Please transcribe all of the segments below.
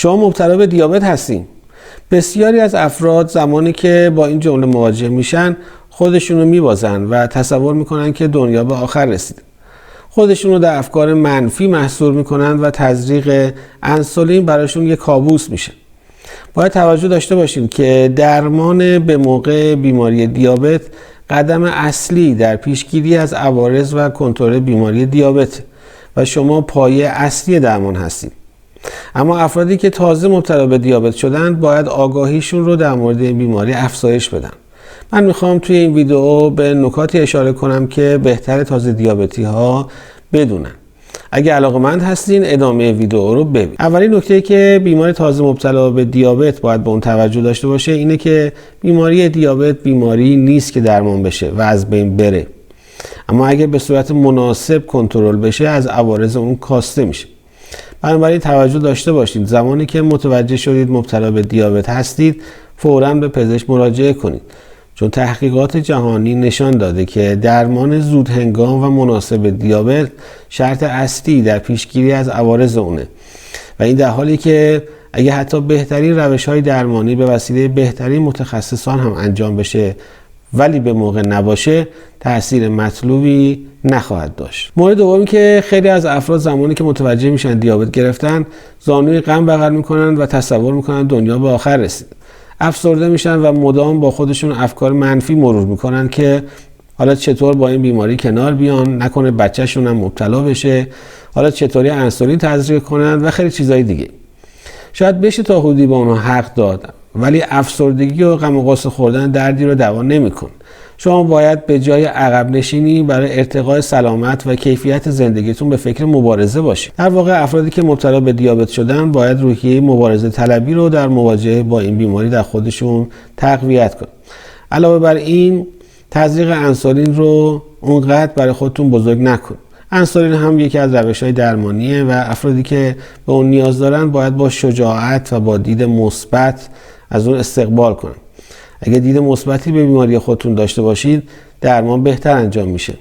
شما مبتلا به دیابت هستین. بسیاری از افراد زمانی که با این جمله مواجه میشن خودشونو میبازن و تصور میکنن که دنیا به آخر رسیده. خودشونو در افکار منفی محصور میکنن و تزریق انسولین براشون یک کابوس میشه. باید توجه داشته باشیم که درمان به موقع بیماری دیابت قدم اصلی در پیشگیری از عوارض و کنترل بیماری دیابت و شما پایه اصلی درمان هستید. اما افرادی که تازه مبتلا به دیابت شدن باید آگاهیشون رو در مورد این بیماری افزایش بدن. من میخوام توی این ویدیو به نکاتی اشاره کنم که بهتر تازه دیابتی ها بدونن. اگه علاقه‌مند هستین ادامه ویدیو رو ببینید. اولین نکته که بیمار تازه مبتلا به دیابت باید به اون توجه داشته باشه اینه که بیماری دیابت بیماری نیست که درمان بشه و از بین بره. اما اگه به صورت مناسب کنترل بشه از عوارض اون کاسته میشه. بنابراین توجه داشته باشید زمانی که متوجه شدید مبتلا به دیابت هستید فوراً به پزشک مراجعه کنید. چون تحقیقات جهانی نشان داده که درمان زود هنگام و مناسب دیابت شرط اصلی در پیشگیری از عوارض اونه و این در حالی که اگه حتی بهترین روش‌های درمانی به وسیله بهترین متخصصان هم انجام بشه ولی به موقع نباشه تأثیر مطلوبی نخواهد داشت. مورد دومی که خیلی از افراد زمانی که متوجه میشن دیابت گرفتن زانوی غم بغل میکنن و تصور میکنن دنیا به آخر رسیده. افسرده میشن و مدام با خودشون افکار منفی مرور میکنن که حالا چطور با این بیماری کنار بیان، نکنه بچه‌شون هم مبتلا بشه، حالا چطوری انسولین تزریق کنن و خیلی چیزای دیگه. شاید بشه تا حدودی با اونها حق داد ولی افسردگی و غم و غصه خوردن دردی رو دوا نمیکنه. شما باید به جای عقب نشینی برای ارتقای سلامت و کیفیت زندگیتون به فکر مبارزه باشید. در واقع افرادی که مبتلا به دیابت شدن باید روحیه مبارزه طلبی رو در مواجهه با این بیماری در خودشون تقویت کنن. علاوه بر این تزریق انسولین رو اونقدر برای خودتون بزرگ نکن. انسولین هم یکی از روش‌های درمانیه و افرادی که به اون نیاز دارن باید با شجاعت و با دید مثبت از اون استقبال کنن. اگه دید مثبتی به بیماری خودتون داشته باشید درمان بهتر انجام میشه.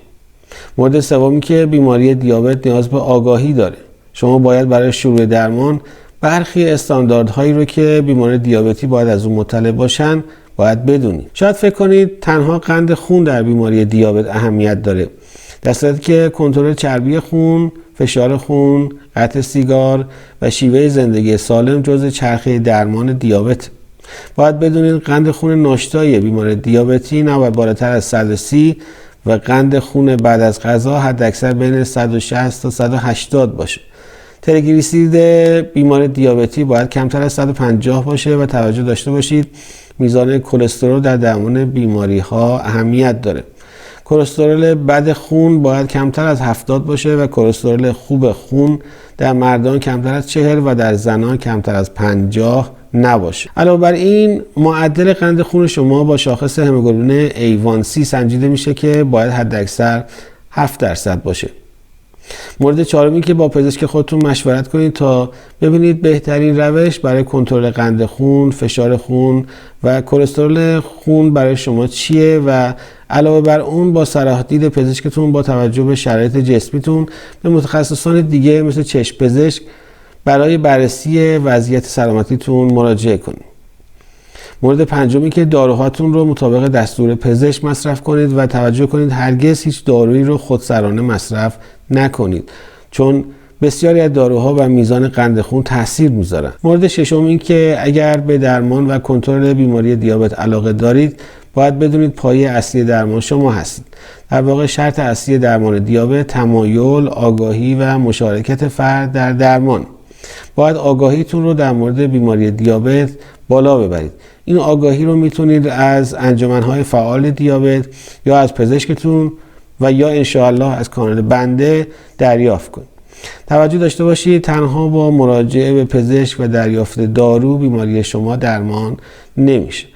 مورد سومی که بیماری دیابت نیاز به آگاهی داره. شما باید برای شروع درمان برخی استانداردهایی رو که بیمار دیابتی باید از اون مطلع باشن باید بدونید. شاید فکر کنید تنها قند خون در بیماری دیابت اهمیت داره، در صورتی که کنترل چربی خون، فشار خون، قطع سیگار و شیوه زندگی سالم جزء چرخه درمان دیابت. باید بدونید قند خون ناشتایی بیمار دیابتی نباید بالاتر از 130 و قند خون بعد از غذا حداکثر بین 160 تا 180 باشه. تریگلیسیرید بیمار دیابتی باید کمتر از 150 باشه و توجه داشته باشید میزان کلسترول در درمان بیماری ها اهمیت داره. کلسترول بد خون باید کمتر از 70 باشه و کلسترول خوب خون در مردان کمتر از 40 و در زنان کمتر از 50 نباشه. علاوه بر این معدل قند خون شما با شاخص هموگلوبین A1C سنجیده میشه که باید حداکثر 7% باشه. مورد چهارمی که با پزشک خودتون مشورت کنید تا ببینید بهترین روش برای کنترل قند خون، فشار خون و کلسترول خون برای شما چیه و علاوه بر اون با صلاح دید پزشکتون با توجه به شرایط جسمیتون به متخصصان دیگه مثل چشم پزشک برای بررسی وضعیت سلامتیتون مراجعه کنید. مورد پنجمی که داروهاتون رو مطابق دستور پزشک مصرف کنید و توجه کنید هرگز هیچ دارویی رو خودسرانه مصرف نکنید، چون بسیاری از داروها و میزان قند خون تاثیر میذارن. مورد ششم این که اگر به درمان و کنترل بیماری دیابت علاقه دارید باید بدونید پایه اصلی درمان شما هستید. در واقع شرط اصلی درمان دیابت تمایل، آگاهی و مشارکت فرد در درمان. باید آگاهیتون رو در مورد بیماری دیابت بالا ببرید. این آگاهی رو میتونید از انجمن‌های فعال دیابت یا از پزشکتون و یا انشاءالله از کانال بنده دریافت کنید. توجه داشته باشید تنها با مراجعه به پزشک و دریافت دارو بیماری شما درمان نمیشه.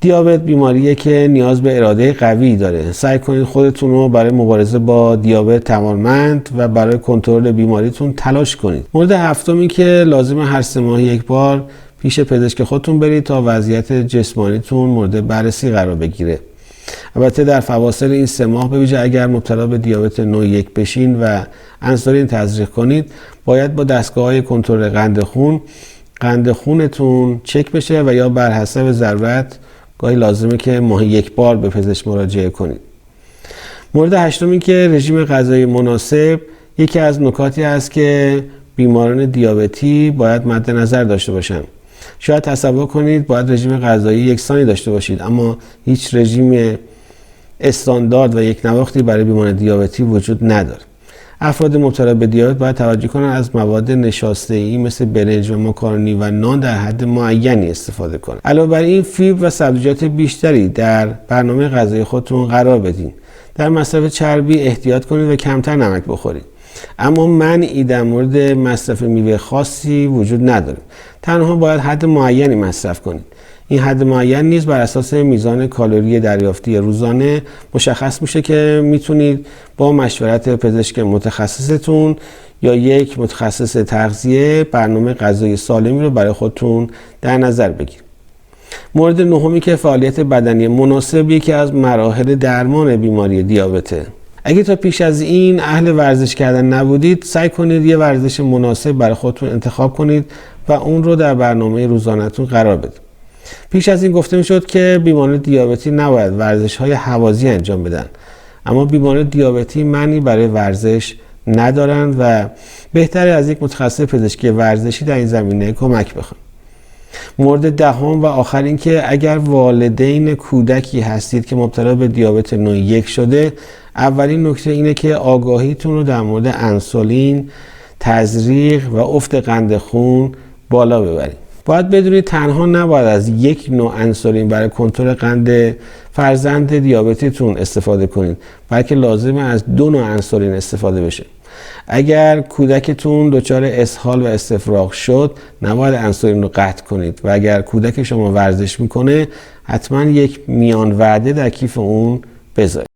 دیابت بیماریه که نیاز به اراده قوی داره. سعی کنید خودتون رو برای مبارزه با دیابت توانمند و برای کنترل بیماریتون تلاش کنید. مورد هفتمی که لازم هر 3 ماه یک بار پیش پزشک خودتون برید تا وضعیت جسمانیتون مورد بررسی قرار بگیره. البته در فواصل این 3 ماه به ویژه اگر مبتلا به دیابت نوع 1 بشین و انسولین تزریق کنید باید با دستگاه‌های کنترل قند خون قند خونتون چک بشه و یا بر حسب ضرورت گاهی لازمه که ماهی یک بار به پزشک مراجعه کنید. مورد هشتم این که رژیم غذایی مناسب یکی از نکاتی است که بیماران دیابتی باید مد نظر داشته باشن. شاید تصور کنید باید رژیم غذایی یکسانی داشته باشید، اما هیچ رژیم استاندارد و یک نواختی برای بیماران دیابتی وجود نداره. افراد مبتلا به دیابت باید توجه کنند از مواد نشاسته‌ای مثل برنج و ماکارونی و نان در حد معینی استفاده کنند. علاوه بر این فیبر و سبزیجات بیشتری در برنامه غذایی خودتون قرار بدین. در مصرف چربی احتیاط کنید و کمتر نمک بخورید. اما منعی در مورد مصرف میوه خاصی وجود نداره. تنها باید حد معینی مصرف کنید. این حد معین نیز بر اساس میزان کالری دریافتی روزانه مشخص میشه که میتونید با مشورت پزشک متخصصتون یا یک متخصص تغذیه برنامه غذایی سالمی رو برای خودتون در نظر بگیرید. مورد نهمی که فعالیت بدنی مناسب یکی از مراحل درمان بیماری دیابته. اگه تا پیش از این اهل ورزش کردن نبودید، سعی کنید یه ورزش مناسب برای خودتون انتخاب کنید و اون رو در برنامه روزانه‌تون قرار بدید. پیش از این گفته میشد که بیماران دیابتی نباید ورزش‌های هوازی انجام بدن، اما بیماران دیابتی معنی برای ورزش ندارند و بهتره از یک متخصص پزشکی ورزشی در این زمینه کمک بخواید. مورد دهم و آخر این که اگر والدین کودکی هستید که مبتلا به دیابت نوع 1 شده، اولین نکته اینه که آگاهیتون رو در مورد انسولین، تزریق و افت قند خون بالا ببرید. باید بدونید تنها نباید از یک نوع انسولین برای کنترل قند فرزند دیابتیتون استفاده کنید، بلکه لازمه از 2 نوع انسولین استفاده بشه. اگر کودکتون دچار اسهال و استفراغ شد، نباید انسولین رو قطع کنید و اگر کودک شما ورزش میکنه، حتما یک میان وعده در کیف اون بذارید.